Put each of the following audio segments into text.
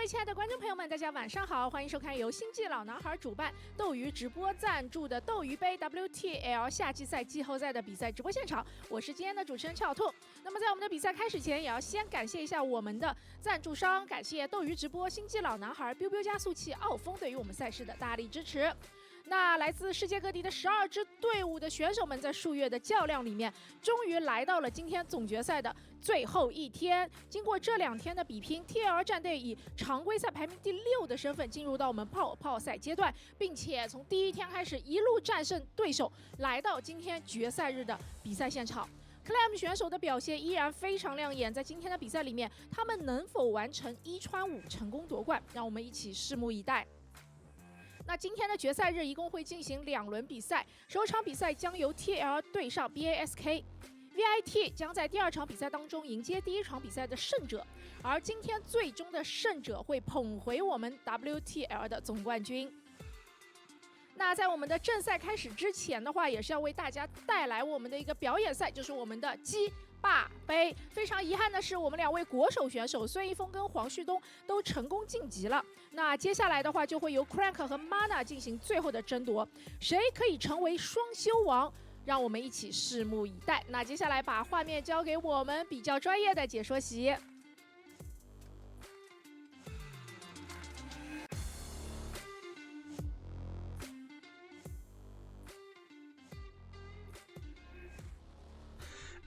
位亲爱的观众朋友们，大家晚上好，欢迎收看由星际老男孩主办、斗鱼直播赞助的斗鱼杯 WTL 夏季赛季后赛的比赛直播现场，我是今天的主持人巧兔。那么在我们的比赛开始前，也要先感谢一下我们的赞助商，感谢斗鱼直播、星际老男孩、biu biu 加速器、奥风对于我们赛事的大力支持。那来自世界各地的12支队伍的选手们，在数月的较量里面，终于来到了今天总决赛的最后一天。经过这2天的比拼 ，TL 战队以常规赛排名第6的身份进入到我们泡赛阶段，并且从第1天开始一路战胜对手，来到今天决赛日的比赛现场。CLAM 选手的表现依然非常亮眼，在今天的比赛里面，他们能否完成1穿5成功夺冠，让我们一起拭目以待。那今天的决赛日一共会进行2轮比赛，首场比赛将由 TL 对上 BASK。VIT 将在第2场比赛当中迎接第1场比赛的胜者，而今天最终的胜者会捧回我们 WTL 的总冠军。那在我们的正赛开始之前的话，也是要为大家带来我们的一个表演赛，就是我们的鸡霸杯。非常遗憾的是，我们2位国手选手孙一峰跟黄旭东都成功晋级了。那接下来的话，就会由 CranK 和 MaNa 进行最后的争夺，谁可以成为双修王？让我们一起拭目以待。那接下来把画面交给我们比较专业的解说席。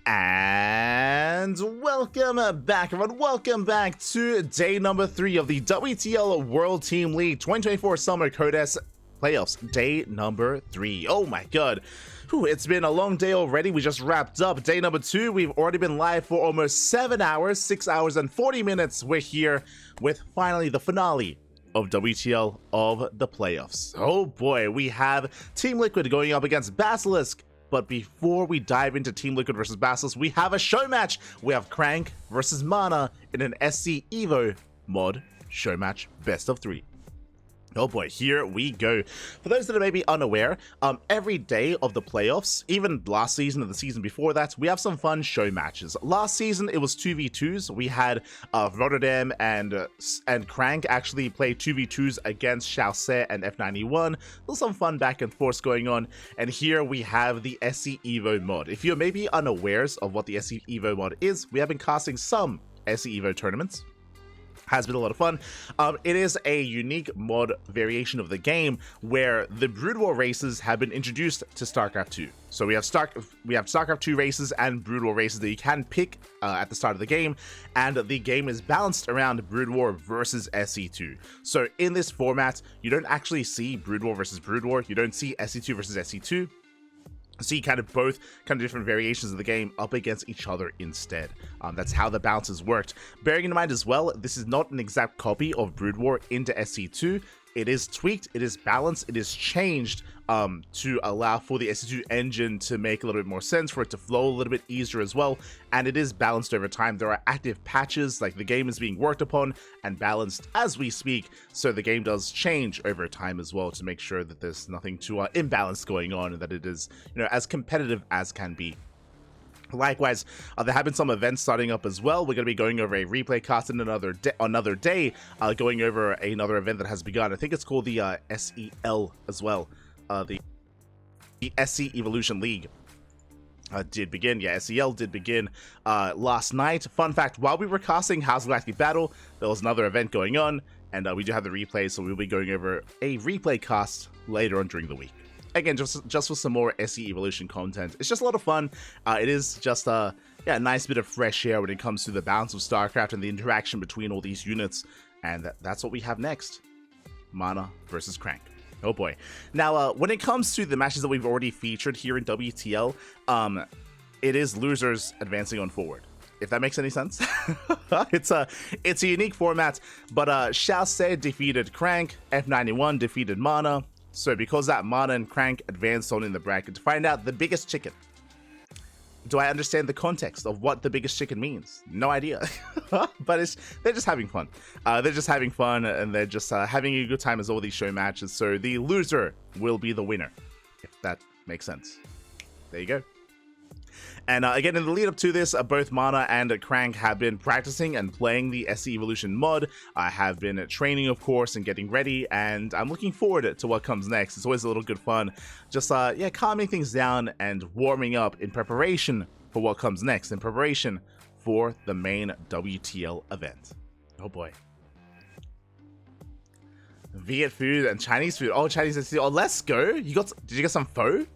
And welcome back, everyone. Welcome back to day number 3 of the WTL World Team League 2024 Summer Codes Playoffs. Day number 3. Oh my god. Whew, it's been a long day already. We just wrapped up day number 2. We've already been live for almost 7 hours, 6 hours and 40 minutes. We're here with finally the finale of WTL of the playoffs. Oh boy, we have Team Liquid going up against Basilisk. But before we dive into Team Liquid versus Basilisk, we have a show match. We have CranK versus MaNa in an SC Evo mod show match best of 3. Oh boy, here we go. For those that are maybe unaware, every day of the playoffs, even last season and the season before that, we have some fun show matches. Last season, it was 2v2s. We had Rotterdam and CranK actually play 2v2s against Xiaoxe and F91. There's some fun back and forth going on. And here we have the SC Evo mod. If you're maybe unawares of what the SC Evo mod is, we have been casting some SC Evo tournaments. Has been a lot of fun. It is a unique mod variation of the game where the Brood War races have been introduced to StarCraft 2. So we have StarCraft 2 races and Brood War races that you can pick at the start of the game, and the game is balanced around Brood War versus SC2. So in this format, you don't actually see Brood War versus Brood War. You don't see SC2 versus SC2. See both different variations of the game up against each other instead. That's how the balances worked. Bearing in mind as well, this is not an exact copy of Brood War into SC2. It is tweaked, it is balanced, it is changed to allow for the SC2 engine to make a little bit more sense, for it to flow a little bit easier as well, and it is balanced over time. There are active patches, like the game is being worked upon and balanced as we speak, so the game does change over time as well to make sure that there's nothing too imbalanced going on and that it is, as competitive as can be. Likewise, there have been some events starting up as well. We're going to be going over a replay cast in another day, going over another event that has begun. I think it's called the SEL as well. The SC Evolution League did begin. Yeah, SEL did begin last night. Fun fact, while we were casting House of Galactic Battle, there was another event going on, and we do have the replay, so we'll be going over a replay cast later on during the week. Again, just for some more SE Evolution content. It's just a lot of fun. It is just a nice bit of fresh air when it comes to the balance of StarCraft and the interaction between all these units. And that's what we have next. MaNa versus CranK. Oh boy. Now, when it comes to the matches that we've already featured here in WTL, it is losers advancing on forward. If that makes any sense. It's a unique format, but Xiaoxe defeated CranK, F91 defeated MaNa. So because that, MaNa and CranK advanced on in the bracket to find out the biggest chicken. Do I understand the context of what the biggest chicken means? No idea. But they're just having fun. They're just having fun, and they're just having a good time as all these show matches. So the loser will be the winner, if that makes sense. There you go. And again, in the lead up to this, both MaNa and CranK have been practicing and playing the SE Evolution mod. I have been training, of course, and getting ready, and I'm looking forward to what comes next. It's always a little good fun, just calming things down and warming up in preparation for what comes next, in preparation for the main WTL event. Oh boy. Viet food and Chinese food. Oh, Chinese food. Oh, let's go. Did you get some pho?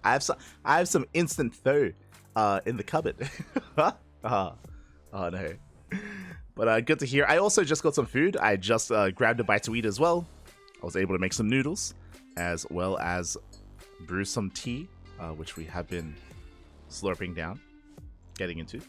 I have some instant pho in the cupboard. Oh no. But good to hear. I also just got some food. I just grabbed a bite to eat as well. I was able to make some noodles as well as brew some tea, which we have been slurping down, getting into.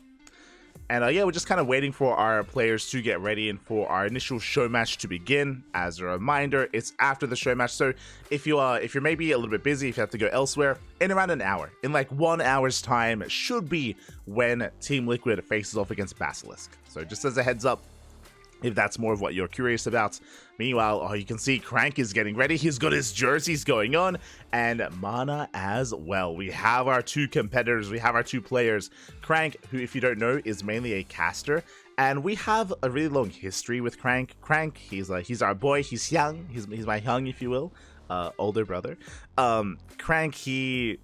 And we're just kind of waiting for our players to get ready and for our initial show match to begin. As a reminder, it's after the show match, so if you're maybe a little bit busy, if you have to go elsewhere, in around an hour, in like 1 hour's time, should be when Team Liquid faces off against Basilisk. So just as a heads up, if that's more of what you're curious about. Meanwhile, you can see CranK is getting ready. He's got his jerseys going on, and MaNa as well. We have our two competitors. We have our two players. CranK, who, if you don't know, is mainly a caster, and we have a really long history with CranK. CranK, he's our boy. He's young. He's my young, if you will, older brother. CranK, he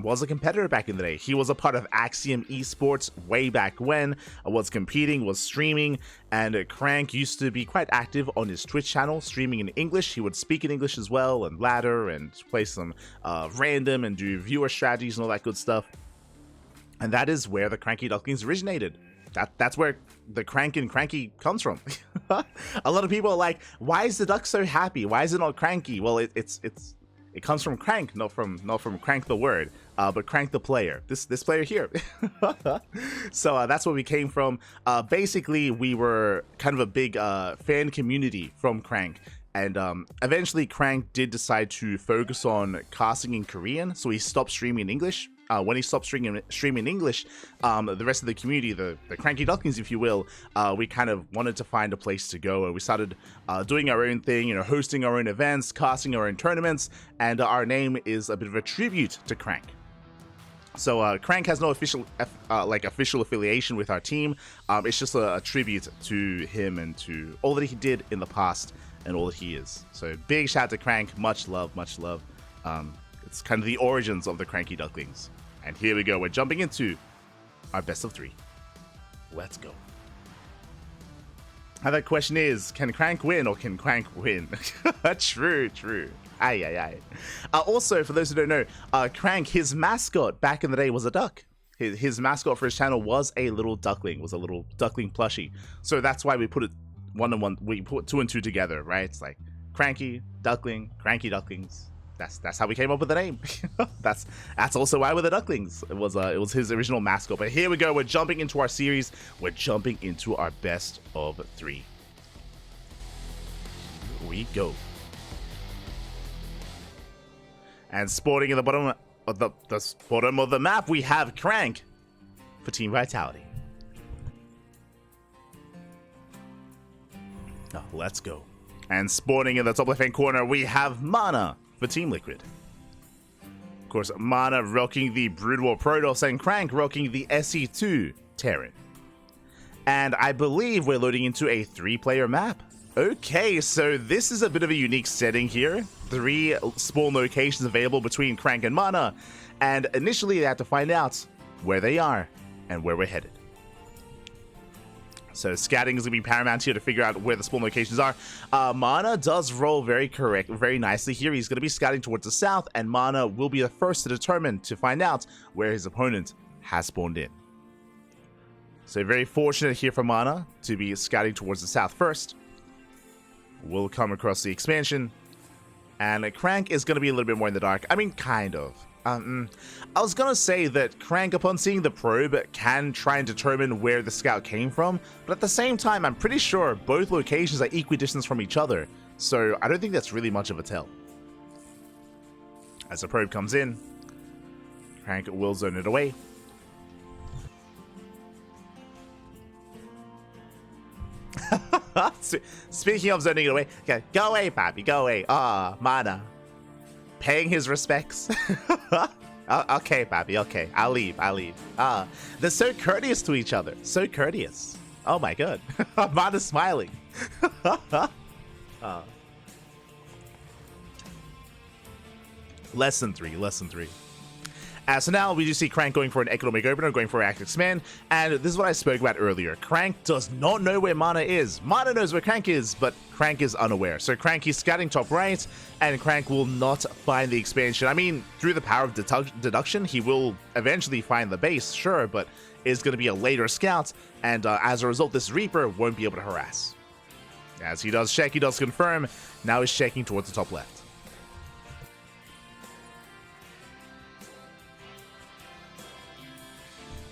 was a competitor back in the day. He was a part of Axiom Esports way back when, was competing, was streaming, and CranK used to be quite active on his Twitch channel, streaming in English. He would speak in English as well, and ladder, and play some random, and do viewer strategies and all that good stuff. And that is where the Cranky Ducklings originated. That's where the CranK and CranKy comes from. A lot of people are like, why is the duck so happy? Why is it not cranky? Well, it comes from CranK, not from Crank the word, but CranK the player. This player here. So that's where we came from. Basically, we were kind of a big fan community from CranK, and eventually CranK did decide to focus on casting in Korean, so he stopped streaming in English. When he stopped streaming in English, the rest of the community, the Cranky Ducklings, if you will, we kind of wanted to find a place to go, and we started doing our own thing, hosting our own events, casting our own tournaments, and our name is a bit of a tribute to CranK. So CranK has no official affiliation with our team. It's just a tribute to him and to all that he did in the past and all that he is. So big shout out to CranK, much love, much love. It's kind of the origins of the Cranky Ducklings. And here we go, we're jumping into our best of 3. Let's go. Now that question is, can CranK win or can CranK win? True. Aye. Also, for those who don't know, CranK, his mascot back in the day was a duck. His mascot for his channel was a little duckling, was a little duckling plushie. So that's why we put it one and one, we put 2 and 2 together, right? It's like Cranky, Duckling, Cranky Ducklings. That's how we came up with the name. That's also why we're the Ducklings. It was his original mascot. But here we go. We're jumping into our series. We're jumping into our best of 3. Here we go. And sporting in the bottom of the bottom of the map, we have CranK for Team Vitality. Oh, let's go. And sporting in the top left-hand corner, we have MaNa for Team Liquid. Of course, MaNa rocking the Brood War Protoss and CranK rocking the SE2 Terran. And I believe we're loading into a 3-player map. Okay, so this is a bit of a unique setting here. 3 spawn locations available between CranK and MaNa. And initially, they have to find out where they are and where we're headed. So scouting is going to be paramount here to figure out where the spawn locations are. MaNa does roll very nicely here. He's going to be scouting towards the south, and MaNa will be the first to determine to find out where his opponent has spawned in. So very fortunate here for MaNa to be scouting towards the south first. We'll come across the expansion, and CranK is going to be a little bit more in the dark. I mean, kind of. I was gonna say that CranK, upon seeing the probe, can try and determine where the scout came from, but at the same time, I'm pretty sure both locations are equidistant from each other, so I don't think that's really much of a tell. As the probe comes in, CranK will zone it away. Speaking of zoning it away, okay, go away, Pappy, go away. MaNa. Paying his respects. Okay, Pappy, okay. I'll leave. They're so courteous to each other. So courteous. Oh my god. MaNa's smiling. Lesson 3. So now we do see CranK going for an economic opener, going for Active Expand, and this is what I spoke about earlier. CranK does not know where MaNa is. MaNa knows where CranK is, but CranK is unaware. So CranK is scouting top right, and CranK will not find the expansion. I mean, through the power of deduction, he will eventually find the base, sure, but it's going to be a later scout, and as a result, this Reaper won't be able to harass. As he does check, he does confirm. Now he's checking towards the top left.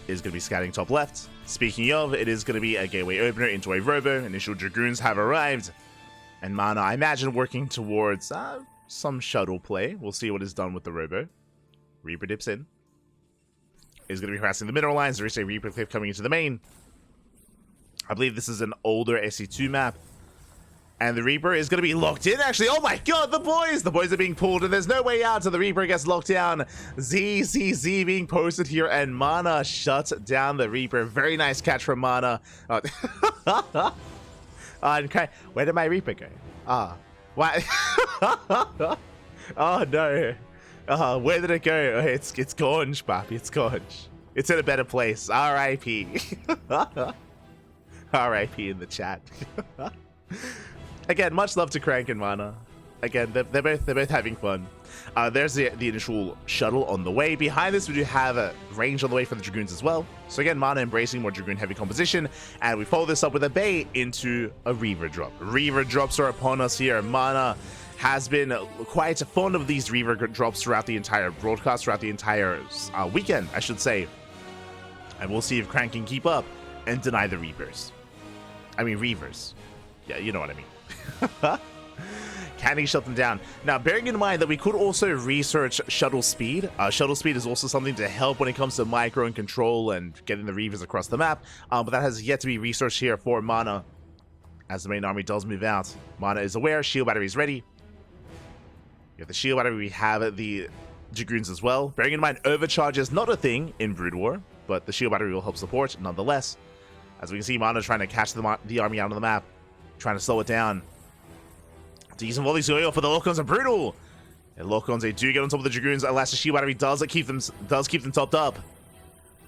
Is going to be scouting top left. Speaking of, it is going to be a gateway opener into a robo. Initial Dragoons have arrived. And MaNa, I imagine, working towards some shuttle play. We'll see what is done with the robo. Reaper dips in. Is going to be harassing the mineral lines. There is a Reaper cliff coming into the main. I believe this is an older SE2 map. And the Reaper is going to be locked in, actually. Oh my god, the boys! The boys are being pulled, and there's no way out, so the Reaper gets locked down. Z being posted here, and MaNa shuts down the Reaper. Very nice catch from MaNa. And where did my Reaper go? What? Oh no. Where did it go? It's gone, Papi. It's gone. It's in a better place. R.I.P. R.I.P. in the chat. Again, much love to CranK and MaNa. Again, they're both having fun. There's the initial shuttle on the way. Behind this, we do have a range on the way for the Dragoons as well. So again, MaNa embracing more Dragoon-heavy composition, and we follow this up with a bait into a Reaver drop. Reaver drops are upon us here. MaNa has been quite fond of these Reaver drops throughout the entire broadcast, throughout the entire weekend, I should say. And we'll see if CranK can keep up and deny the Reavers. I mean, Reavers. Yeah, you know what I mean. Can he shut them down? Now, bearing in mind that we could also research shuttle speed. Shuttle speed is also something to help when it comes to micro and control and getting the Reavers across the map. But that has yet to be researched here for MaNa. As the main army does move out, MaNa is aware. Shield battery is ready. We have the shield battery. We have the Dragoons as well. Bearing in mind, overcharge is not a thing in Brood War, but the shield battery will help support nonetheless. As we can see, MaNa trying to catch the army out of the map, trying to slow it down. Decent volleys going off, but the lock-ons are brutal. And lock-ons, they do get on top of the Dragoons. Alas, the shield battery does keep them topped up.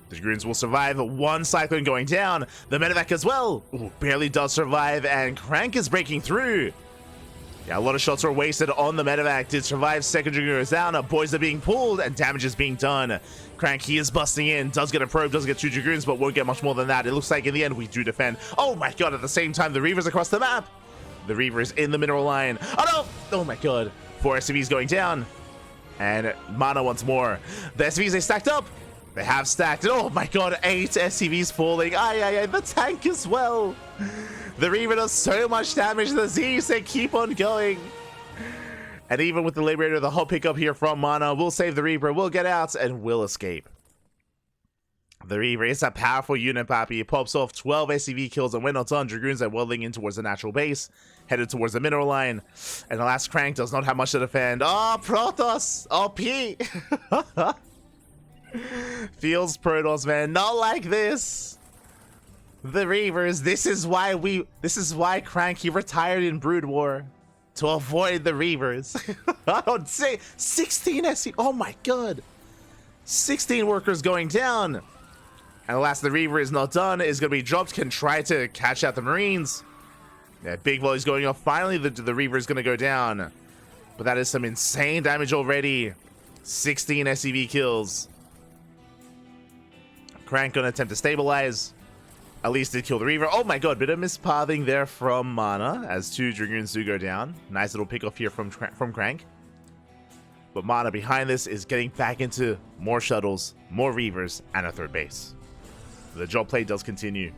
The Dragoons will survive. One Cyclone going down. The medevac as well. Ooh, barely does survive, and CranK is breaking through. Yeah, a lot of shots are wasted on the medevac. Did survive. Second Dragoon goes down. Boys are being pulled, and damage is being done. CranK, he is busting in. Does get a probe, does get 2 Dragoons, but won't get much more than that. It looks like in the end we do defend. Oh my god, at the same time, the Reaver's across the map. The Reaver is in the mineral line. Oh no! Oh my god. 4 SCVs going down. And MaNa once more. The SCVs, they stacked up. They have stacked. Oh my god, 8 SCVs falling. Aye, the tank as well. The Reaver does so much damage. The Z's, they keep on going. And even with the Liberator, the hot pickup here from MaNa will save the Reaper, will get out, and will escape. The Reaver is a powerful unit, Papi. It pops off 12 SCV kills, and when not done, Dragoons are welding in towards the natural base, headed towards the mineral line. And the last CranK does not have much to defend. Oh, Protoss! OP! Feels Protoss, man. Not like this! The Reavers, this is why CranK, he retired in Brood War. To avoid the Reavers. I don't say 16 SCV. Oh my god! 16 workers going down! And alas, the Reaver is not done. Is going to be dropped. Can try to catch out the Marines. Yeah, big volleys going off. Finally, the Reaver is going to go down. But that is some insane damage already. 16 SCV kills. CranK going to attempt to stabilize. At least did kill the Reaver. Oh my god, bit of mispathing there from MaNa as 2 Dragoons do go down. Nice little pick off here from CranK. But MaNa behind this is getting back into more shuttles, more Reavers, and a 3rd base. The job play does continue.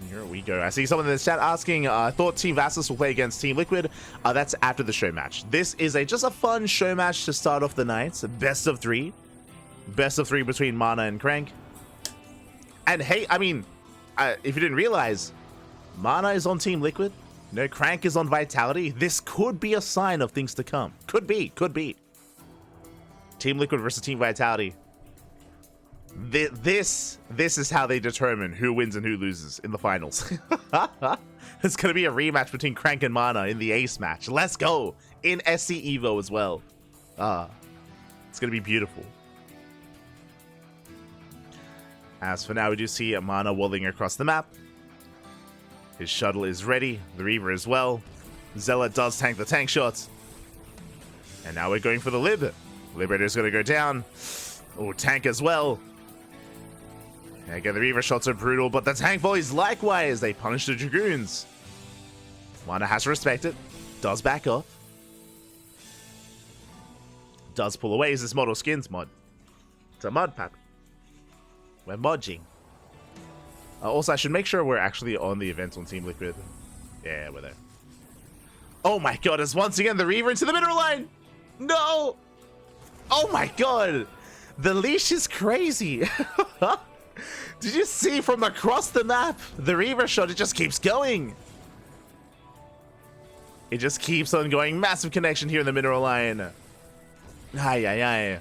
Here we go. I see someone in the chat asking, I thought Team Vassalus will play against Team Liquid. That's after the show match. This is just a fun show match to start off the night. Best of 3. Best of 3 between MaNa and CranK. And hey, I mean, if you didn't realize, MaNa is on Team Liquid. No, CranK is on Vitality. This could be a sign of things to come. Could be. Team Liquid versus Team Vitality. This is how they determine who wins and who loses in the finals. It's going to be a rematch between CranK and MaNa in the Ace match. Let's go. In SC Evo as well. It's going to be beautiful. As for now, we do see MaNa walling across the map. His shuttle is ready. The Reaver as well. Zealot does tank the tank shot. And now we're going for the Lib. Liberator's going to go down. Oh, tank as well. And again, the Reaver shots are brutal, but the tank volleys likewise. They punish the Dragoons. MaNa has to respect it. Does back up. Does pull away. Is this model skins mod? It's a mod pack. We're modging. Also, I should make sure we're actually on the event on Team Liquid. Yeah, we're there. Oh my god, it's once again the Reaver into the middle line! No! Oh my god! The leash is crazy! Did you see from across the map? The Reaver shot, it just keeps going! It just keeps on going. Massive connection here in the middle line. Ay, ay, ay.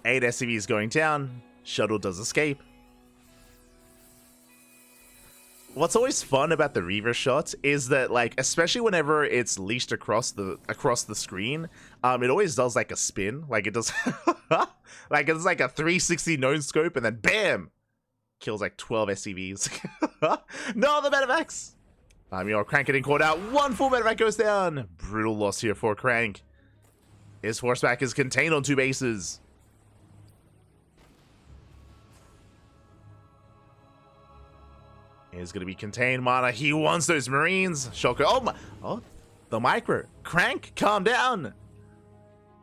8 SCVs going down. Shuttle does escape. What's always fun about the Reaver shot is that, like, especially whenever it's leashed across the screen, it always does like a spin. Like it does like it's like a 360 no scope and then bam! Kills like 12 SCVs. No, the medevacs! Your CranK getting caught out. One full medevac goes down. Brutal loss here for CranK. His horseback is contained on 2 bases. Is going to be contained. MaNa, he wants those Marines. Shocker. Oh my. Oh, the micro. CranK, calm down.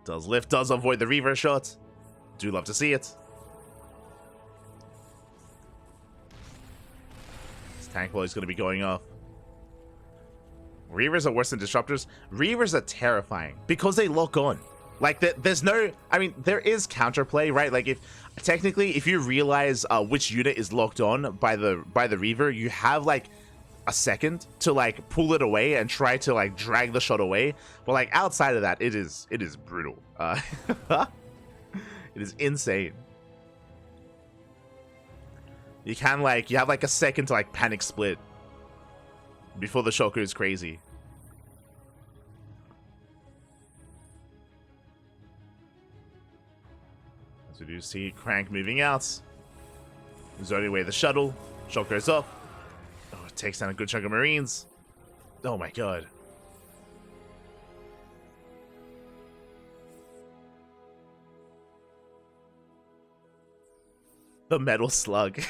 Does lift, does avoid the Reaver shot. Do love to see it. This tank blow is going to be going off. Reavers are worse than disruptors. Reavers are terrifying because they lock on. Like, there's no, I mean, there is counterplay, right? Like, if you realize which unit is locked on by the Reaver, you have like a second to like pull it away and try to like drag the shot away. But like outside of that, it is brutal. It is insane. You have like a second to like panic split before the shot goes crazy. So we do see CranK moving out. Zoning away the shuttle. Shot goes up. Oh, it takes down a good chunk of Marines. Oh my god. The metal slug.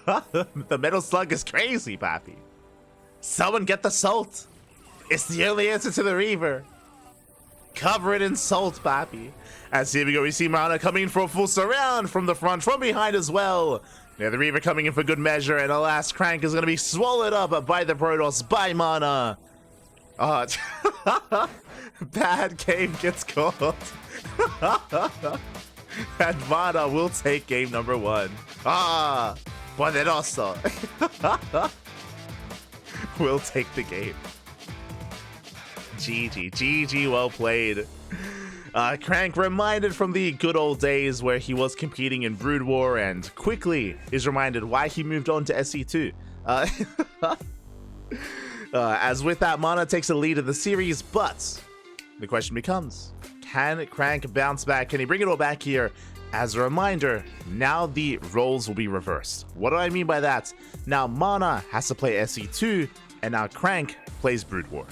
The metal slug is crazy, Pappy. Someone get the salt. It's the only answer to the Reaver. Cover it in salt, Pappy. As here we go, we see MaNa coming in for a full surround from the front, from behind as well. Yeah, the Reaver coming in for good measure, and alas, CranK is going to be swallowed up by the Protoss, by MaNa. Bad game gets called. And MaNa will take game number 1. Poderoso. Will take the game. GG, well played. CranK reminded from the good old days where he was competing in Brood War and quickly is reminded why he moved on to SC2. As with that, MaNa takes a lead in the series, but the question becomes, can CranK bounce back? Can he bring it all back here? As a reminder, now the roles will be reversed. What do I mean by that? Now MaNa has to play SC2, and now CranK plays Brood War.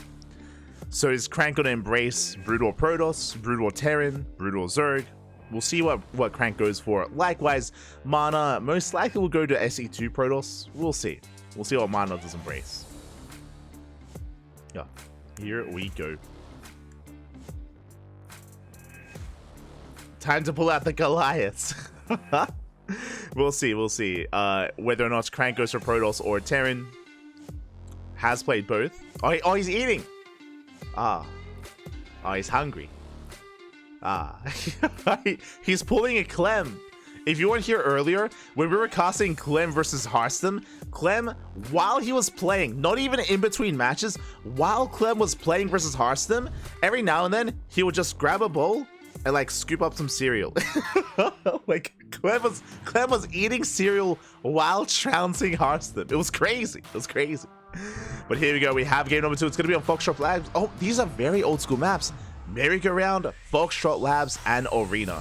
So is CranK gonna embrace Brood War Protoss, Brood War Terran, Brood War Zerg? We'll see what CranK goes for. Likewise, MaNa most likely will go to SC2 Protoss. We'll see. We'll see what MaNa does embrace. Yeah, here we go. Time to pull out the Goliaths. We'll see. Whether or not CranK goes for Protoss or Terran. Has played both. Oh, he's eating. Oh, he's hungry. He's pulling a Clem. If you weren't here earlier, when we were casting Clem versus Hearthstone, Clem, while he was playing, not even in between matches, while Clem was playing versus Hearthstone, every now and then, he would just grab a bowl and like scoop up some cereal. Like Clem was eating cereal while trouncing Hearthstone. It was crazy. It was crazy. But here we go. We have game number 2. It's gonna be on Foxtrot Labs. Oh, these are very old school maps. Merry-Go-Round, Foxtrot Labs, and Arena.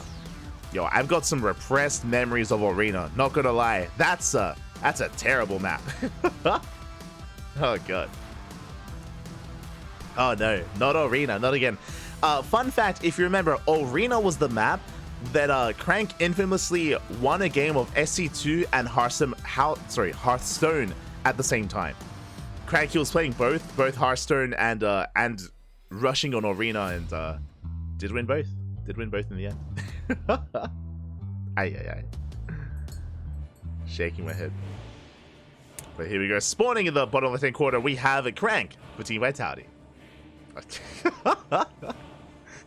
Yo, I've got some repressed memories of Arena. Not gonna lie. That's a terrible map. Oh god. Oh no, not Arena, not again. Fun fact, if you remember, Arena was the map that CranK infamously won a game of SC2 and Hearthstone at the same time. CranK was playing both Hearthstone and rushing on Arena, and did win both. Did win both in the end. Aye. Shaking my head. But here we go. Spawning in the bottom left-hand corner, we have a CranK for Team Vitality.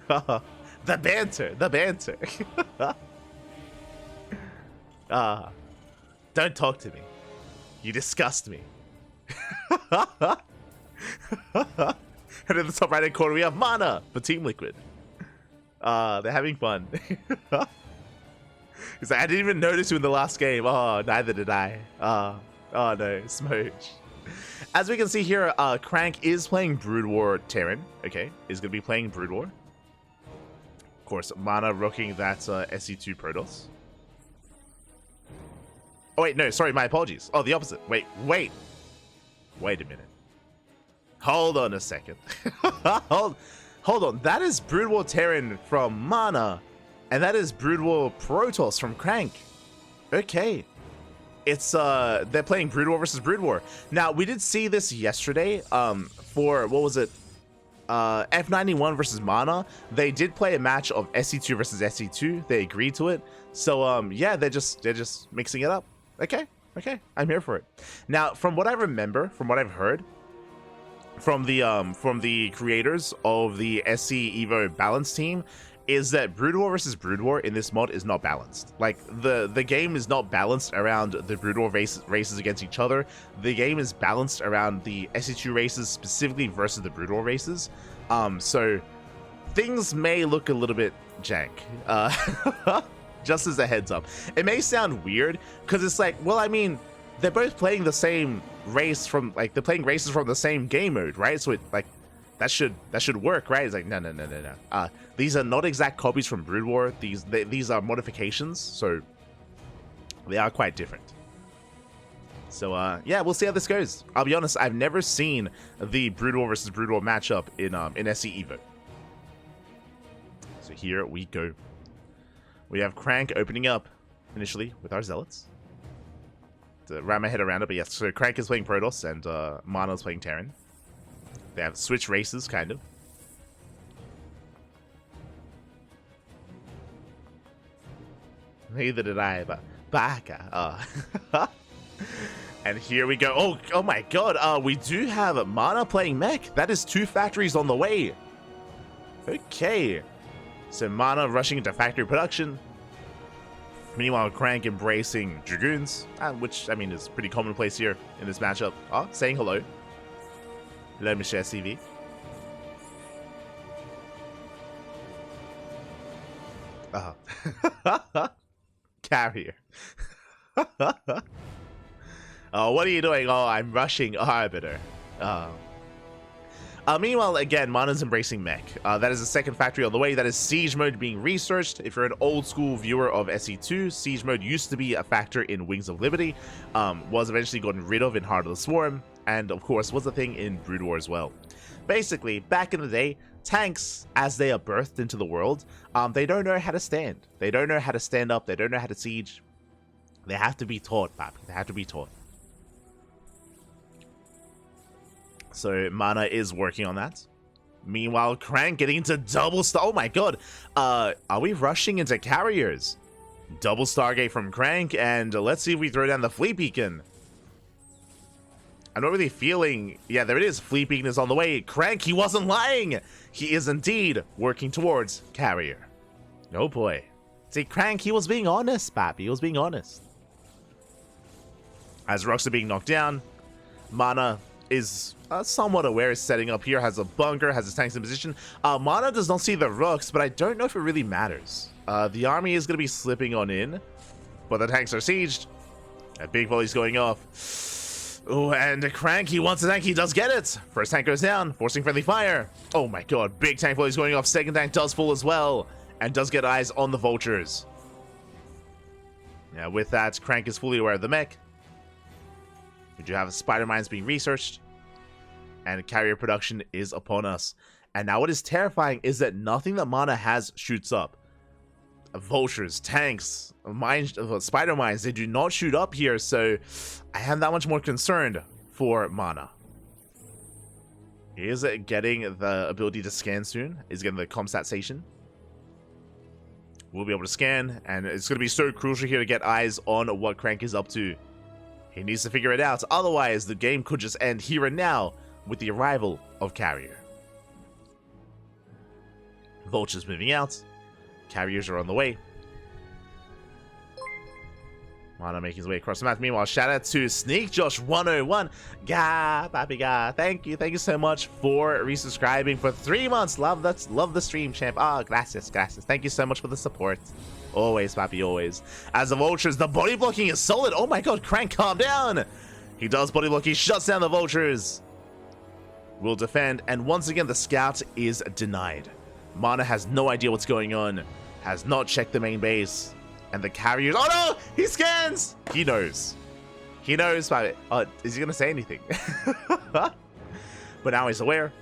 The banter. Don't talk to me. You disgust me. And in the top right-hand corner, we have MaNa for Team Liquid. They're having fun. He's like, I didn't even notice you in the last game. Oh, neither did I. Oh no, Smooch. As we can see here, CranK is playing Brood War Terran. Okay, is going to be playing Brood War. Of course, MaNa rocking that SC2 Protoss. Oh wait, no, sorry, my apologies. Oh, the opposite. Wait a minute. Hold on a second. Hold on. That is Brood War Terran from MaNa, and that is Brood War Protoss from CranK. Okay. It's they're playing Brood War versus Brood War. Now, we did see this yesterday for what was it? F91 versus MaNa. They did play a match of SC2 versus SC2. They agreed to it. So yeah, they're just mixing it up. Okay. I'm here for it. Now, from what I remember, from what I've heard, from the creators of the SC Evo balance team, is that Brood War versus Brood War in this mod is not balanced. Like, the game is not balanced around the Brood War races against each other. The game is balanced around the SC2 races specifically versus the Brood War races. So things may look a little bit jank. Just as a heads up. It may sound weird, because it's like, well, I mean, they're both playing the same race from, like, they're playing races from the same game mode, right? So it, like, that should work, right? It's like, no. These are not exact copies from Brood War. These are modifications, so they are quite different. So yeah, we'll see how this goes. I'll be honest, I've never seen the Brood War versus Brood War matchup in SC Evo. So here we go. We have CranK opening up initially with our Zealots. To wrap my head around it, but yes, so CranK is playing Protoss and MaNa is playing Terran. They have switched races, kind of. Neither did I, but baka. And here we go. Oh my god. We do have MaNa playing mech. That is 2 factories on the way. Okay. So MaNa rushing into factory production. Meanwhile, CranK embracing Dragoons, which, I mean, is pretty commonplace here in this matchup. Oh, saying hello. Hello, Michelle CV. Carrier. Oh, what are you doing? Oh, I'm rushing Arbiter. Meanwhile, again, MaNa's embracing mech. That is the second factory on the way. That is Siege Mode being researched. If you're an old school viewer of SE2, Siege Mode used to be a factor in Wings of Liberty, was eventually gotten rid of in Heart of the Swarm, and of course was a thing in Brood War as well. Basically, back in the day, tanks, as they are birthed into the world, they don't know how to stand. They don't know how to stand up. They don't know how to siege. They have to be taught, papi. They have to be taught. So MaNa is working on that. Meanwhile, CranK getting into double star. Oh my god. Are we rushing into carriers? Double Stargate from CranK, and let's see if we throw down the Fleet Beacon. I'm not really feeling... Yeah, there it is. Fleet Beacon is on the way. CranK, he wasn't lying. He is indeed working towards carrier. Oh boy. See, CranK, he was being honest, papi. He was being honest. As rocks are being knocked down, MaNa is somewhat aware is setting up here, has a bunker, has his tanks in position. MaNa does not see the rooks, but I don't know if it really matters. The army is going to be slipping on in, but the tanks are sieged. A big volley's going off. Oh, and CranKy wants a tank. He does get it. First tank goes down, forcing friendly fire. Oh my god, big tank volley's going off. Second tank does fall as well, and does get eyes on the vultures. Yeah, with that, CranK is fully aware of the mech. We do have spider mines being researched, and carrier production is upon us. And now what is terrifying is that nothing that MaNa has shoots up. Vultures, tanks, spider mines, they do not shoot up here, so I am that much more concerned for MaNa. He is getting the ability to scan soon. He's getting the comstat station. We'll be able to scan, and it's going to be so crucial here to get eyes on what CranK is up to. He needs to figure it out, otherwise the game could just end here and now with the arrival of carrier. Vultures moving out. Carriers are on the way. MaNa making his way across the map. Meanwhile, shout out to Sneak Josh 101. Gah, papi gah. Thank you so much for resubscribing for 3 months. Love the stream, champ. Ah, gracias. Thank you so much for the support. Always, papi, always. As the vultures, the body blocking is solid. Oh my god, CranK, calm down. He does body block. He shuts down the vultures. Will defend, and once again, the scout is denied. MaNa has no idea what's going on. Has not checked the main base. And the carriers... Oh no! He scans! He knows. He knows about it. Oh, is he going to say anything? But now he's aware.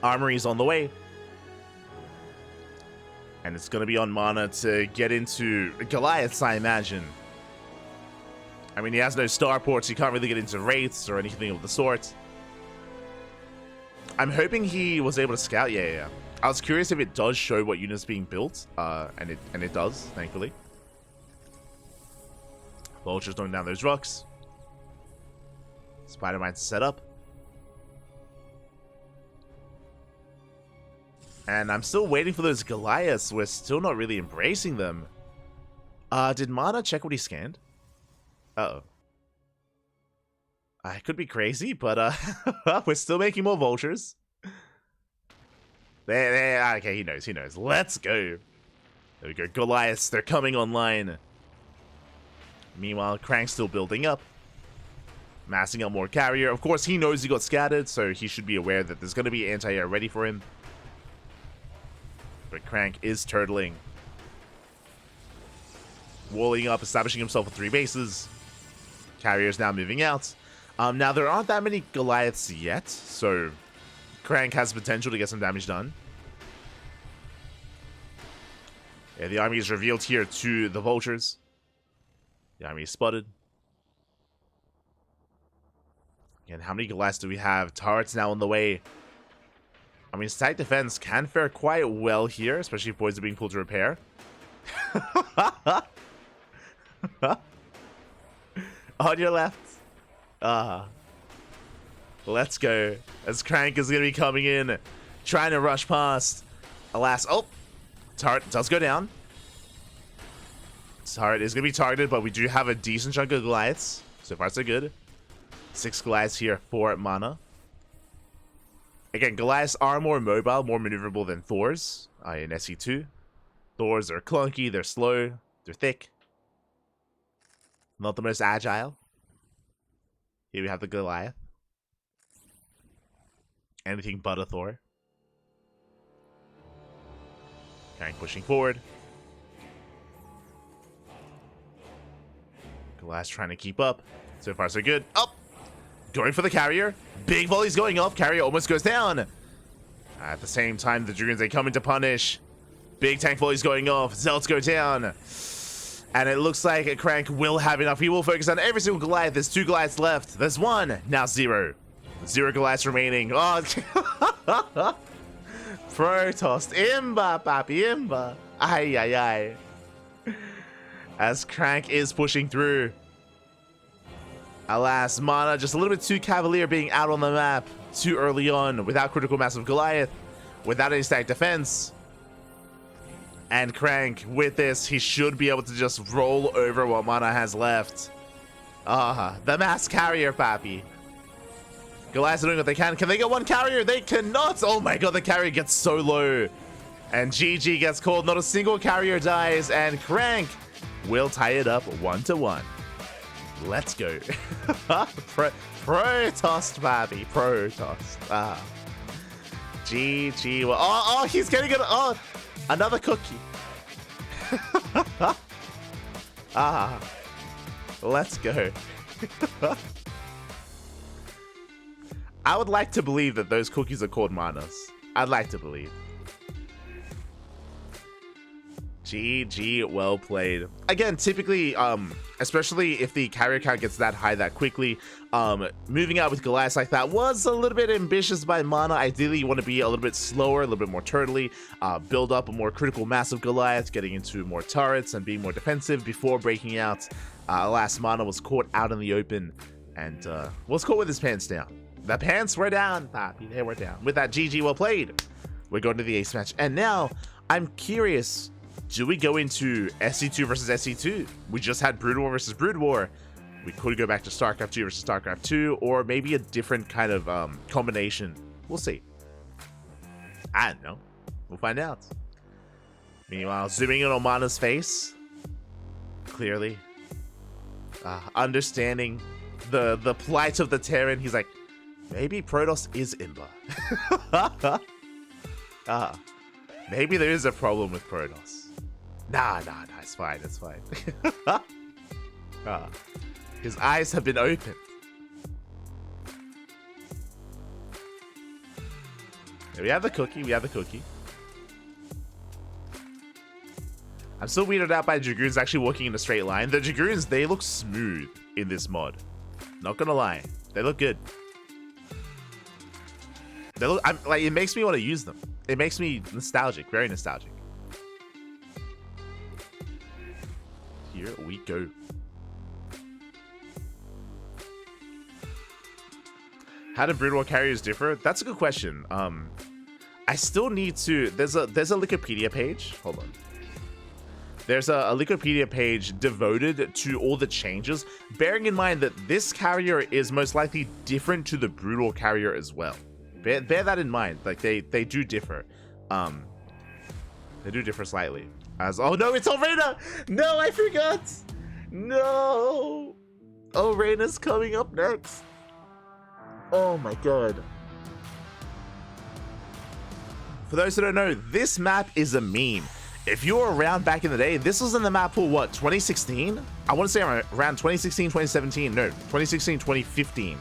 Armory's on the way. And it's going to be on MaNa to get into Goliaths, I imagine. I mean, he has no starports. He can't really get into wraiths or anything of the sort. I'm hoping he was able to scout. Yeah. I was curious if it does show what unit's being built, and it does, thankfully. Vultures throwing down those rocks. Spider-Mine's set up. And I'm still waiting for those Goliaths. We're still not really embracing them. Did MaNa check what he scanned? Uh-oh. I could be crazy, but we're still making more vultures. Okay, he knows. Let's go. There we go. Goliaths, they're coming online. Meanwhile, CranK's still building up. Massing up more carrier. Of course, he knows he got scattered, so he should be aware that there's going to be anti-air ready for him. But CranK is turtling. Walling up, establishing himself with 3 bases. Carrier's now moving out. Now, there aren't that many Goliaths yet, so CranK has potential to get some damage done. Yeah, the army is revealed here to the vultures. The army is spotted. And how many Goliaths do we have? Turrets now on the way. I mean, static defense can fare quite well here, especially if boys are being pulled to repair. On your left. Let's go. As CranK is going to be coming in, trying to rush past. Alas, oh, turret does go down. Turret is going to be targeted, but we do have a decent chunk of Goliaths. So far, so good. 6 Goliaths here for MaNa. Again, Goliaths are more mobile, more maneuverable than Thors in SE2. Thors are clunky, they're slow, they're thick. Not the most agile. Here we have the Goliath. Anything but a Thor. CranK pushing forward. Goliath trying to keep up. So far, so good. Up! Going for the carrier. Big volley's going off. Carrier almost goes down. At the same time, the Dragoons, they come in to punish. Big tank volley's going off. Zealots go down. And it looks like CranK will have enough. He will focus on every single Goliath. There's 2 Goliaths left. There's 1. Now 0. 0 Goliaths remaining. Oh, Protoss. Imba, papi, imba. Ay, ay, ay. As CranK is pushing through. Alas, MaNa just a little bit too cavalier, being out on the map too early on, without critical mass of Goliath, without any static defense. And CranK, with this, he should be able to just roll over what MaNa has left. The mass carrier, papi. Goliaths are doing what they can. Can they get one carrier? They cannot. Oh my god, the carrier gets so low. And GG gets called. Not a single carrier dies. And CranK will tie it up 1-1. Let's go. Protoss, baby. Protoss. GG. Well, oh, he's getting it. Oh, another cookie. Let's go. I would like to believe that those cookies are called MaNas. I'd like to believe. GG, well played. Again, typically, especially if the carrier count gets that high that quickly, moving out with Goliath like that was a little bit ambitious by MaNa. Ideally, you want to be a little bit slower, a little bit more turtly, build up a more critical mass of Goliath, getting into more turrets and being more defensive before breaking out. Alas, MaNa was caught out in the open and was caught with his pants down. The pants were down, Papi. They were down. With that, GG, well played. We're going to the ace match. And now, I'm curious, do we go into SC2 versus SC2? We just had Brood War versus Brood War. We could go back to StarCraft 2 versus StarCraft 2, or maybe a different kind of combination. We'll see. I don't know. We'll find out. Meanwhile, zooming in on MaNa's face. Clearly. Understanding the plight of the Terran. He's like, maybe Protoss is Imba. Maybe there is a problem with Protoss. Nah, it's fine, it's fine. His eyes have been opened. We have the cookie, I'm still weirded out by Dragoons actually walking in a straight line. The Dragoons, they look smooth in this mod. Not gonna lie, they look good. They look, like, it makes me want to use them. It makes me nostalgic, very nostalgic. Here we go. How do Brood War carriers differ? That's a good question. I still need to. There's a Wikipedia page. Hold on. There's a Wikipedia page devoted to all the changes, bearing in mind that this carrier is most likely different to the Brood War carrier as well. Bear that in mind. Like they do differ. They do differ slightly. Oh no, it's Alrena! No, I forgot! No! Alrena's coming up next. Oh my god. For those who don't know, this map is a meme. If you were around back in the day, this was in the map for what, 2016? I want to say around 2016, 2017. No, 2016, 2015.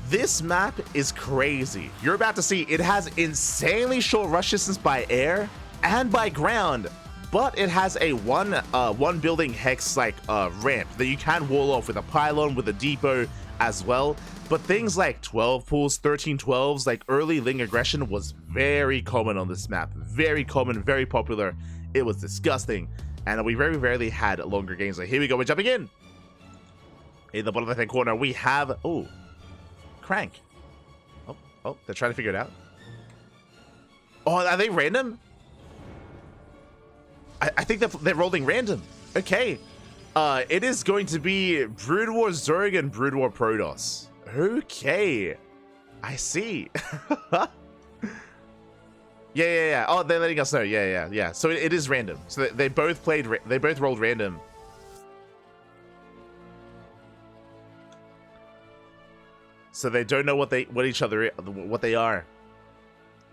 This map is crazy. You're about to see it has insanely short rush distance by air and by ground, but it has a one building hex like ramp that you can wall off with a pylon, with a depot as well. But things like 12 pools, 13 12s, like early Ling aggression was very common on this map. Very common, very popular. It was disgusting. And we very rarely had longer games. Like, here we go, we're jumping in. In the bottom left-hand corner, we have, oh, CranK. Oh, they're trying to figure it out. Oh, are they random? I think they're rolling random. Okay. It is going to be Brood War Zerg and Brood War Protoss. Okay. I see. Yeah. Oh, they're letting us know. Yeah. So it is random. So they both rolled random. So they don't know what they are.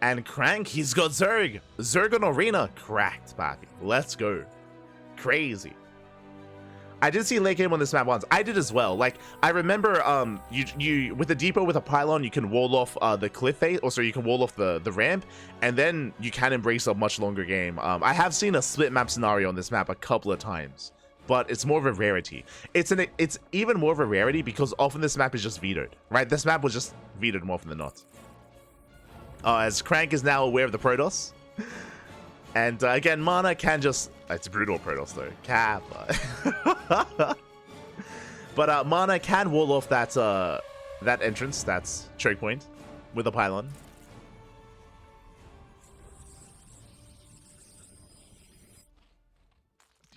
And CranK, he's got Zerg. Zerg on Arena. Cracked, papi. Let's go. Crazy. I did see late game on this map once. I did as well. Like, I remember you with the depot with a pylon, you can wall off the cliff face, or so you can wall off the ramp, and then you can embrace a much longer game. I have seen a split map scenario on this map a couple of times, but it's more of a rarity. It's even more of a rarity because often this map is just vetoed, right? This map was just vetoed more often than not. As CranK is now aware of the Protoss. And again, MaNa can just... It's brutal Protoss though. Kappa. But MaNa can wall off that entrance, that's choke point, with a pylon.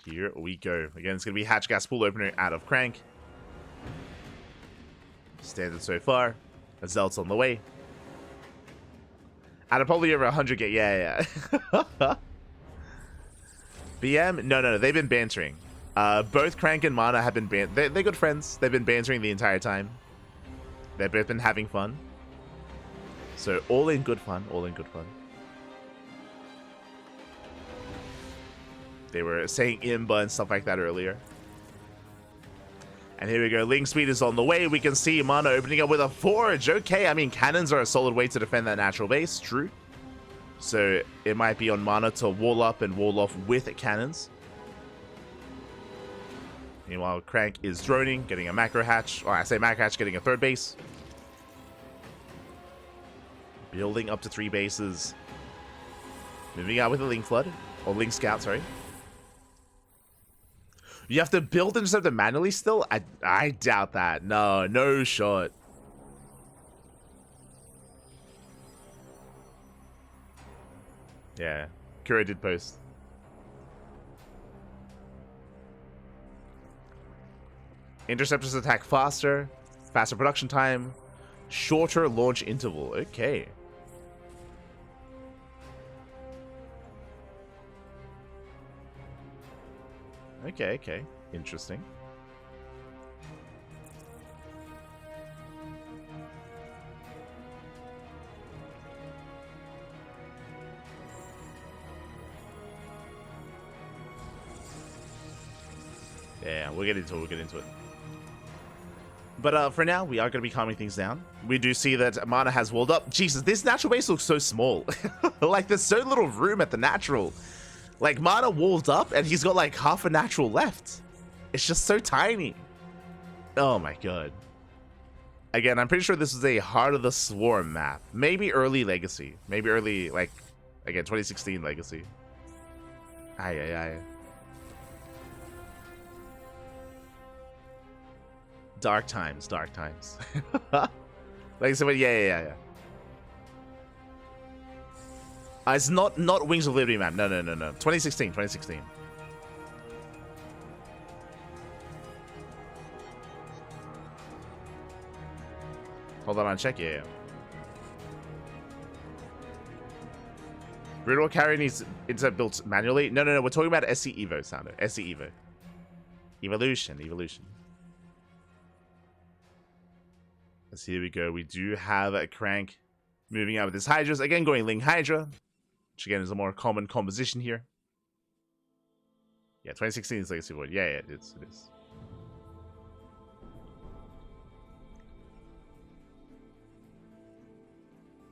Here we go. Again, it's going to be hatch gas pool opener out of CranK. Standard so far. Zelt's on the way. Out of probably over 100 get. Yeah. BM? No. They've been bantering. Both CranK and MaNa have been they're good friends. They've been bantering the entire time. They've both been having fun. So all in good fun. All in good fun. They were saying Imba and stuff like that earlier. And here we go. Link speed is on the way. We can see MaNa opening up with a forge. Okay, I mean, cannons are a solid way to defend that natural base. True. So it might be on MaNa to wall up and wall off with cannons. Meanwhile, CranK is droning, getting a macro hatch. Or I say macro hatch, getting a third base. Building up to 3 bases. Moving out with a Link Flood. Or Link Scout, sorry. You have to build Interceptor manually still? I doubt that. No shot. Yeah, Kuro did post. Interceptors attack faster, faster production time, shorter launch interval. Okay. Okay. Interesting. Yeah, we'll get into it. But for now, we are going to be calming things down. We do see that MaNa has walled up. Jesus, this natural base looks so small. Like, there's so little room at the natural. Like, MaNa walled up, and he's got, like, half a natural left. It's just so tiny. Oh, my God. Again, I'm pretty sure this is a Heart of the Swarm map. Maybe early Legacy. Maybe early, like, again, 2016 Legacy. Aye. Dark times. Like I said, yeah. It's not Wings of Liberty map. No. 2016. Hold on, check. Yeah. Grid carry needs intercept built manually. No. We're talking about SC Evo, Sounder. SC Evo. Evolution. Let's see, here we go. We do have a CranK moving out with his Hydras. Again, going Ling Hydra, which again is a more common composition here. Yeah, 2016 is Legacy Void. Yeah, it is.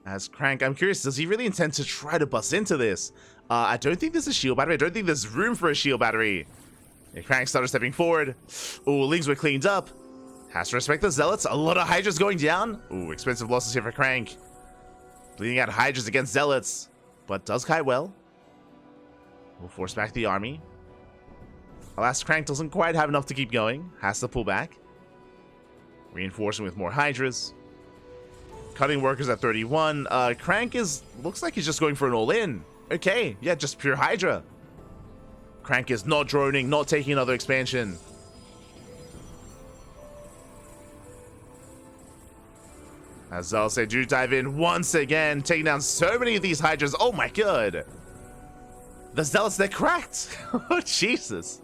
As CranK, I'm curious, does he really intend to try to bust into this? I don't think there's a shield battery. I don't think there's room for a shield battery. Yeah, CranK started stepping forward. Oh, Lings were cleaned up. Has to respect the Zealots. A lot of Hydras going down. Ooh, expensive losses here for CranK. Bleeding out Hydras against Zealots. But does kite well. Will force back the army. Alas, CranK doesn't quite have enough to keep going. Has to pull back. Reinforcing with more Hydras. Cutting workers at 31. CranK looks like he's just going for an all-in. Okay, yeah, just pure Hydra. CranK is not droning, not taking another expansion. As I'll say, do dive in once again, taking down so many of these Hydras. Oh my God. The Zealots, they're cracked. Oh, Jesus.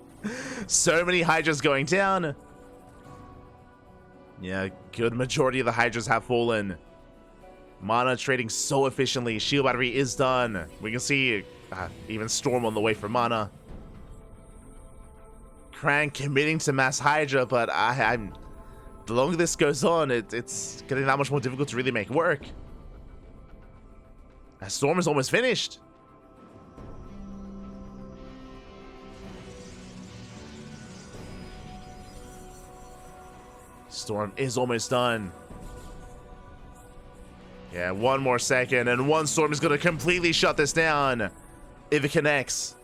So many Hydras going down. Yeah, good majority of the Hydras have fallen. MaNa trading so efficiently. Shield battery is done. We can see even Storm on the way for MaNa. CranK committing to mass Hydra, but I'm... The longer this goes on, it's getting that much more difficult to really make work. Storm is almost finished. Storm is almost done. Yeah, one more second, and one Storm is going to completely shut this down. If it connects.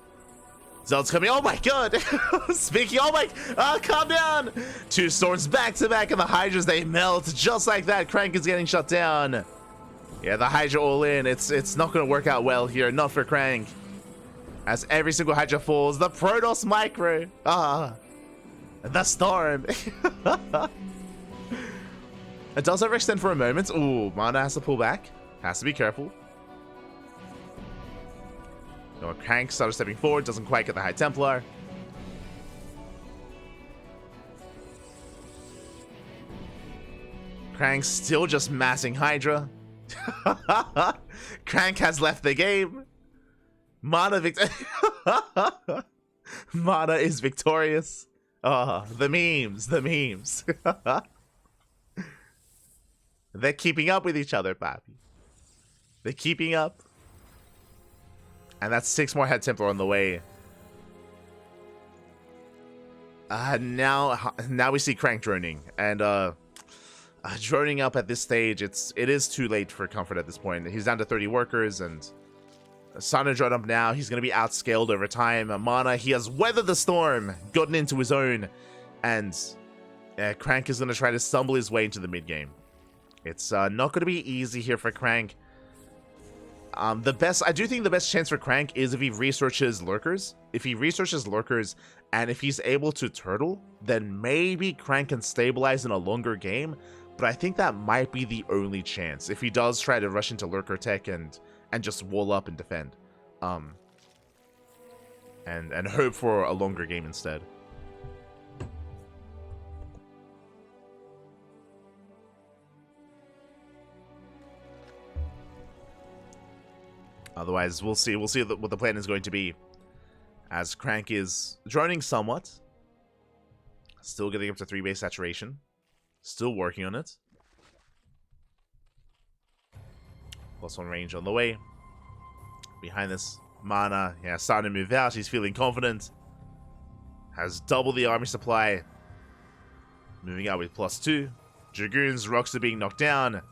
Zealot's coming. Oh my God. Speaking. Oh my. Calm down. 2 Storms back to back, and the Hydras, they melt just like that. CranK is getting shut down. Yeah, the Hydra all in. It's not going to work out well here. Not for CranK. As every single Hydra falls. The Protoss Micro. The Storm. It does overextend for a moment. Ooh, MaNa has to pull back. Has to be careful. No, CranK started stepping forward. Doesn't quite get the High Templar. CranK still just massing Hydra. CranK has left the game. MaNa MaNa is victorious. Oh, the memes, the memes. They're keeping up with each other, Papi. They're keeping up. And that's 6 more Head Templar on the way. Now we see CranK droning. And droning up at this stage, it is too late for comfort at this point. He's down to 30 workers, and starting to drone up now. He's going to be outscaled over time. MaNa, he has weathered the storm, gotten into his own, and CranK is going to try to stumble his way into the mid game. It's not going to be easy here for CranK. I do think the best chance for CranK is if he researches lurkers. If he researches lurkers, and if he's able to turtle, then maybe CranK can stabilize in a longer game. But I think that might be the only chance if he does try to rush into lurker tech and just wall up and defend, and hope for a longer game instead. Otherwise, we'll see what the plan is going to be, as CranK is droning somewhat, still getting up to 3 base saturation, still working on it. +1 range on the way. Behind this, MaNa, yeah, starting to move out. He's feeling confident. Has double the army supply. Moving out with +2. Dragoons, rocks are being knocked down.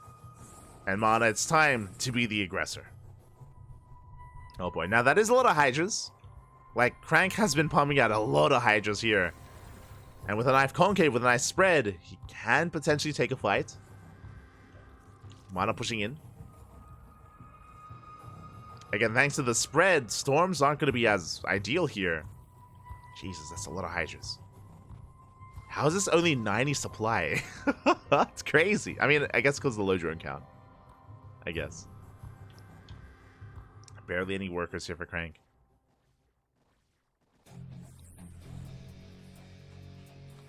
And MaNa, it's time to be the aggressor. Oh boy, now that is a lot of Hydras. Like, CranK has been pumping out a lot of Hydras here. And with a knife concave, with a nice spread, he can potentially take a fight. MaNa pushing in. Again, thanks to the spread, storms aren't going to be as ideal here. Jesus, that's a lot of Hydras. How is this only 90 supply? That's crazy. I mean, I guess because of the low drone count. I guess. Barely any workers here for CranK.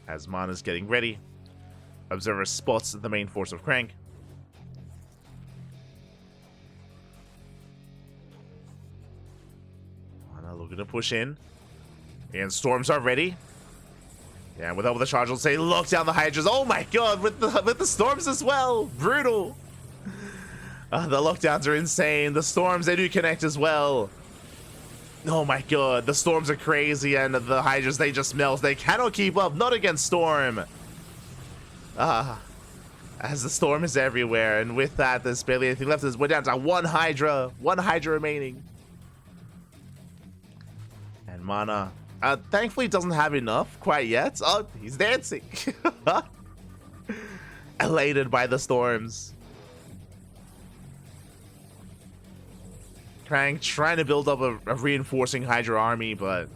As MaNa's getting ready, Observer spots the main force of CranK. MaNa looking to push in. And storms are ready. Yeah, with all the charge, will say lock down the Hydras. Oh my god, with the storms as well. Brutal. The lockdowns are insane. The storms, they do connect as well. Oh my god, the storms are crazy, and the Hydras, they just melt. They cannot keep up, not against storm. As the storm is everywhere, and with that, there's barely anything left. We're down to one Hydra remaining. And MaNa, thankfully doesn't have enough quite yet. Oh, he's dancing. Elated by the storms. CranK trying to build up a reinforcing Hydra army, but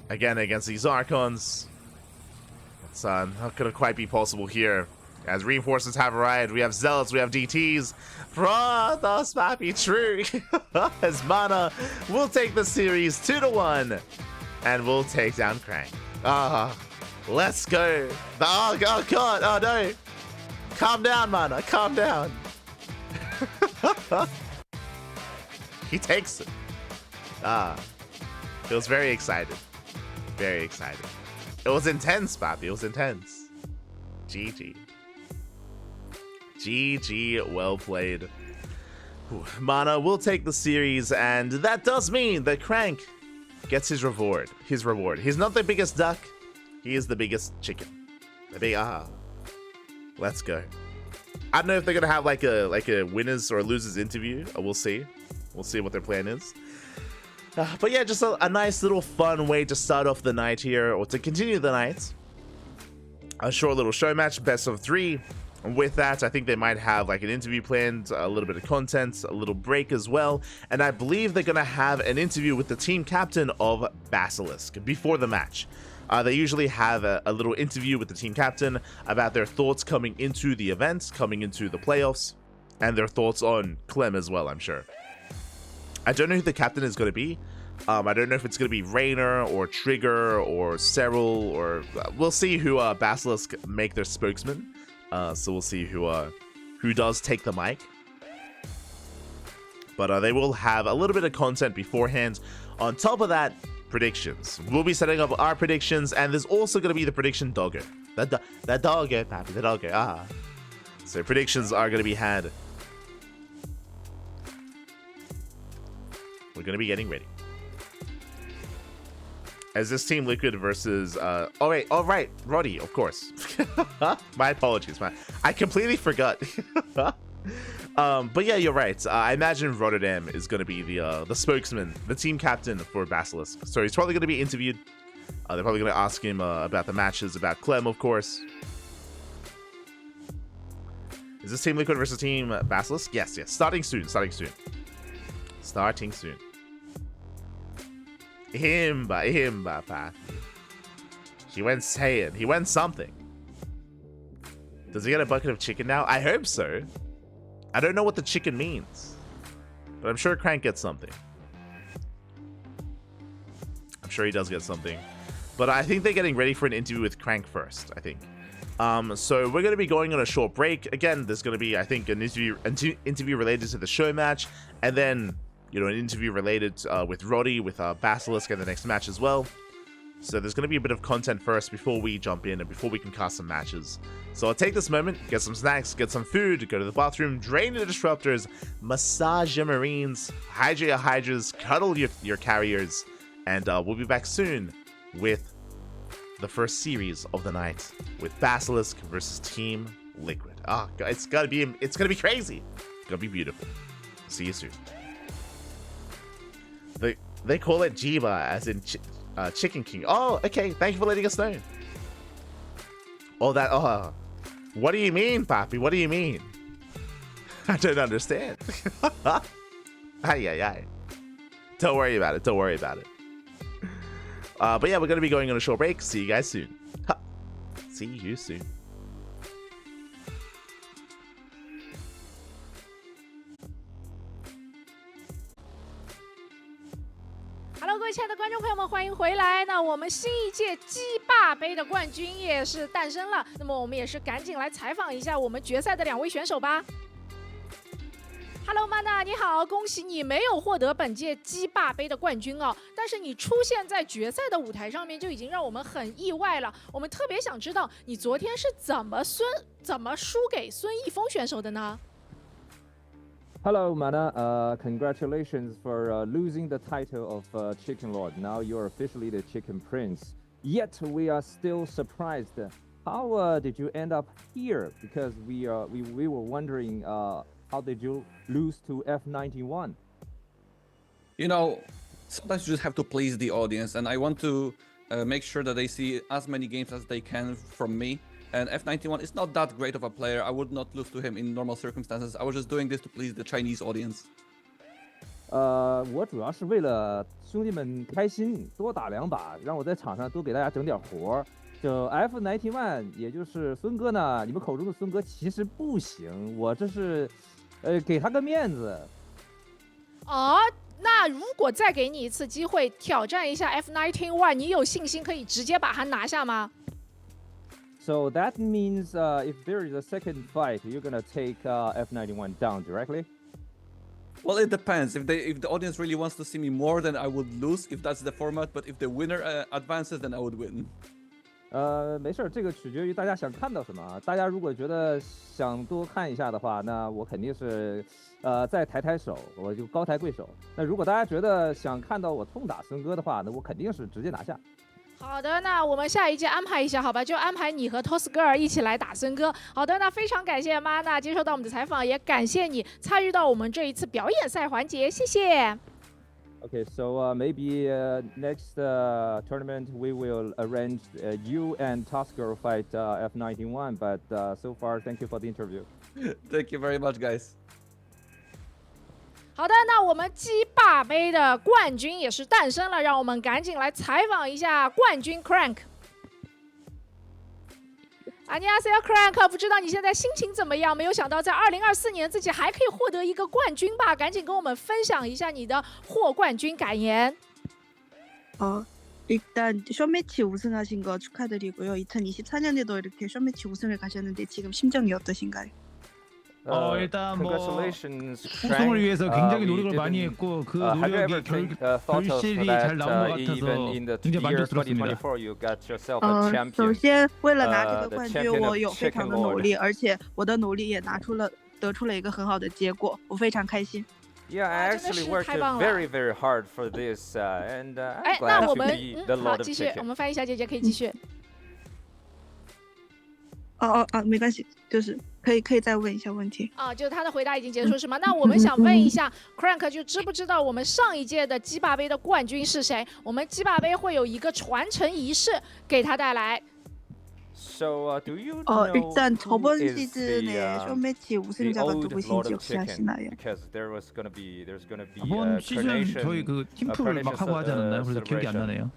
again, against these Archons, it's not going to quite be possible here. As reinforcements have arrived, we have Zealots, we have DTs. Prothos might be true. As MaNa will take the series 2-1, and we'll take down CranK. Let's go. Oh god, oh no. Calm down, MaNa, calm down. He takes it. Feels very excited. Very excited. It was intense, Papi. It was intense. GG. GG, well played. MaNa will take the series, and that does mean that CranK gets his reward. He's not the biggest duck. He is the biggest chicken. The big Let's go. I don't know if they're gonna have like a winners or losers interview. We'll see. We'll see what their plan is. But yeah, just a nice little fun way to start off the night here, or to continue the night. A short little show match, best of 3. And with that, I think they might have like an interview planned, a little bit of content, a little break as well. And I believe they're going to have an interview with the team captain of Basilisk before the match. They usually have a little interview with the team captain about their thoughts coming into the event, coming into the playoffs, and their thoughts on Clem as well, I'm sure. I don't know who the captain is going to be. I don't know if it's going to be Rainer or Trigger or Cyril, or we'll see who Basilisk make their spokesman. So we'll see who does take the mic. But they will have a little bit of content beforehand. On top of that, predictions. We'll be setting up our predictions, and there's also going to be the prediction doggo. The doggo, papi, the doggo. So predictions are going to be had. We're going to be getting ready. As this Team Liquid versus... oh, right. Roddy, of course. My apologies, man. I completely forgot. But yeah, you're right. I imagine Rotterdam is going to be the spokesman, the team captain for Basilisk. So he's probably going to be interviewed. They're probably going to ask him about the matches, about Clem, of course. Is this Team Liquid versus Team Basilisk? Yes. Starting soon. Himba, pa. He went something. Does he get a bucket of chicken now? I hope so. I don't know what the chicken means, but I'm sure CranK gets something. I'm sure he does get something. But I think they're getting ready for an interview with CranK first, I think. So we're going to be going on a short break. Again, there's going to be, I think, an interview related to the show match, and then, you know, an interview related with Roddy, with Basilisk, and the next match as well. So there's going to be a bit of content first before we jump in and before we can cast some matches. So I'll take this moment, get some snacks, get some food, go to the bathroom, drain the disruptors, massage your marines, hydrate your hydras, cuddle your carriers, and we'll be back soon with the first series of the night with Basilisk versus Team Liquid. It's gonna be crazy. It's gonna be beautiful. See you soon. They call it Jiba, as in Chicken King. Oh, okay. Thank you for letting us know. What do you mean, Papi? What do you mean? I don't understand. Ay. Don't worry about it. But yeah, we're going to be going on a short break. See you guys soon. See you soon. Hello， 各位亲爱的观众朋友们，欢迎回来。那我们新一届鸡霸杯的冠军也是诞生了，那么我们也是赶紧来采访一下我们决赛的2位选手吧。Hello MaNa， 你好，恭喜你没有获得本届鸡霸杯的冠军哦，但是你出现在决赛的舞台上面就已经让我们很意外了。我们特别想知道你昨天是怎么输给孙艺峰选手的呢？ Hello, MaNa. Congratulations for losing the title of Chicken Lord. Now you're officially the Chicken Prince. Yet we are still surprised. How did you end up here? Because we were wondering how did you lose to F91? You know, sometimes you just have to please the audience, and I want to make sure that they see as many games as they can from me. And F91 is not that great of a player. I would not lose to him in normal circumstances. I was just doing this to please the Chinese audience. 我主要是为了兄弟们开心，多打2把，让我在场上多给大家整点活。就 F91， 也就是孙哥呢，你们口中的孙哥其实不行，我这是给他个面子。哦，那如果再给你一次机会挑战一下 F91， 你有信心可以直接把他拿下吗？ So that means if there is a second fight, you're gonna take F91 down directly? Well, it depends. If the audience really wants to see me more, then I would lose if that's the format. But if the winner advances, then I would win. 没事，这个取决于大家想看到什么。大家如果觉得想多看一下的话，那我肯定是再抬手，我就高抬贵手。那如果大家觉得想看到我痛打孙哥的话，那我肯定是直接拿下。 好的，那我们下一届安排一下，好吧？就安排你和 Toss Girl 一起来打孙哥。好的，那非常感谢MaNa接受到我们的采访，也感谢你参与到我们这一次表演赛环节，谢谢。Okay, so maybe next tournament we will arrange you and Toss Girl fight F91. But so far, thank you for the interview. Thank you very much, guys. 好的，那我们鸡霸杯的冠军也是诞生了，让我们赶紧来采访一下冠军 CranK。 안녕하세요 CranK， 不知道你现在心情怎么样？没有想到在2024年自己还可以获得一个冠军吧？赶紧跟我们分享一下你的获冠军感言。 일단 쇼매치 우승하신 거 축하드리고요. 2024년에도 이렇게 쇼매치 우승을 가셨는데 지금 심정이 어떠신가요? 일단 뭐 congratulations, 우승을 위해서 굉장히 we 노력을 많이 didn't- 했고 그 have you ever 노력이 thought of 결실이 that, 잘 나온 것 even in the 같아서 굉장히 year 만족스럽습니다. 2024 you got yourself a champion. 首先为了拿这个 the 冠军 champion of 我有非常的 Chicken 努 Lord. 力，而且我的努力也得出了一个很好的结果，我非常开心。 Yeah, I 真的 actually 是 worked 太棒了。 very, very hard for this, and I'm 哎， glad 那我 to 们 be the 好 Lord of 继续，我 Chicken. 们翻译小姐姐可以继续。没关系，就是可以再问一下问题。就他的回答已经结束是吗？那我们想问一下 CranK， 就知不知道我们上一届的鸡霸杯的冠军是谁？我们鸡霸杯会有一个传承仪式给他带来。 So, do you know 일단 who 저번 is 시즌에 쇼매치 the 우승자가 old 누구신지 Lord of 혹시 Chicken? 아시나요? Because there's gonna be 이번 시즌 coronation, 저희 그 팀플 막 하고 하지 않았나요? 그래서 기억이 안 나네요.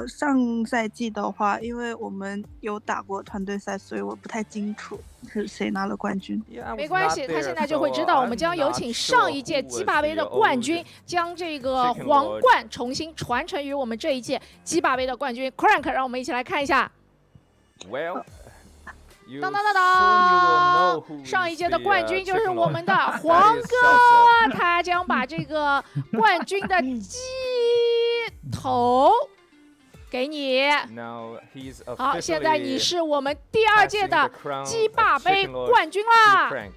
上赛季的话，因为我们有打过团队赛，所以我不太清楚是谁拿了冠军。 Yeah, I was 没关 not 系，他 there, 现在就 so 会知道。我们 I'm 将有 not 请 sure 上一届 who 鸡 was 霸杯 the 的冠 old 军，将这个 Chicken 皇 Lord. 冠重新传承于我们这一届鸡霸杯的冠军 CranK， 让我们一起来看一下。 Well, you 当当当 soon you will know 当！ who 上一 is 届的 the, 冠军就是 Chicken 我 Lord. 们的 That 黄 is 哥， Salsa. 他将把这个冠军的鸡头给你。 Now he's 好，现在你 officially 是我们第二届 passing 的 the crown 鸡 of 霸杯 Chicken Lord 冠军 to 啦！ CranK.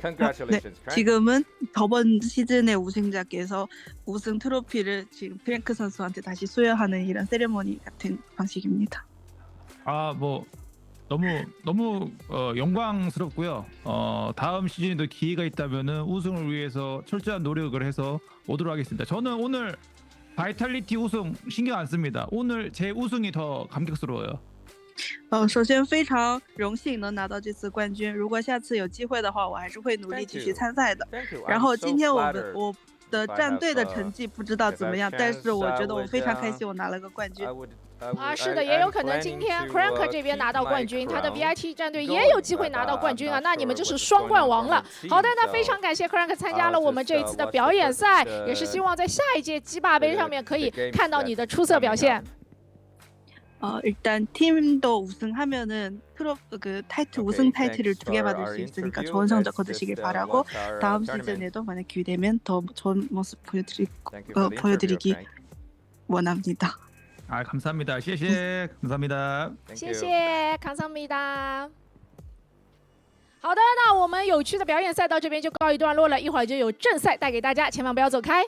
Congratulations, CranK. 지금은 저번 시즌의 우승자께서 우승 트로피를 지금 프랭크 선수한테 다시 수여하는 이런 세레모니 같은 방식입니다. 뭐 너무 영광스럽고요. 다음 시즌에도 기회가 있다면은 우승을 위해서 철저한 노력을 해서 오도록 하겠습니다. 저는 오늘 바이탈리티 우승 신경 안 씁니다. 오늘 제 우승이 더 감격스러워요. 首先非常荣幸能拿到这次冠军，如果下次有机会的话，我还是会努力继续参赛的。 Thank you. 然 I'm 后 so 今天我 flattered. 的战队的成绩不知道怎么样，但是我觉得我非常开心，我拿了个冠军。 是的，也有可能今天 CranK 这边拿到冠军，他的 VIT 战队也有机会拿到冠军啊，那你们就是双冠王了。好的，那非常感谢 CranK 参加了我们这一次的表演赛，也是希望在下一届鸡霸杯上面可以看到你的出色表现。 일단 팀도 우승하면은 우승 타이틀을 2개 받을 수 있으니까 좋은 성적 거두시길 바라고 다음 시즌에도 만약 기회되면 더 좋은 모습 보여드리기 원합니다. 감사합니다. 谢谢 감사합니다. 谢谢감사합니다。 好的，那我们有趣的表演赛到这边就告一段落了，一会儿就有正赛带给大家，千万不要走开。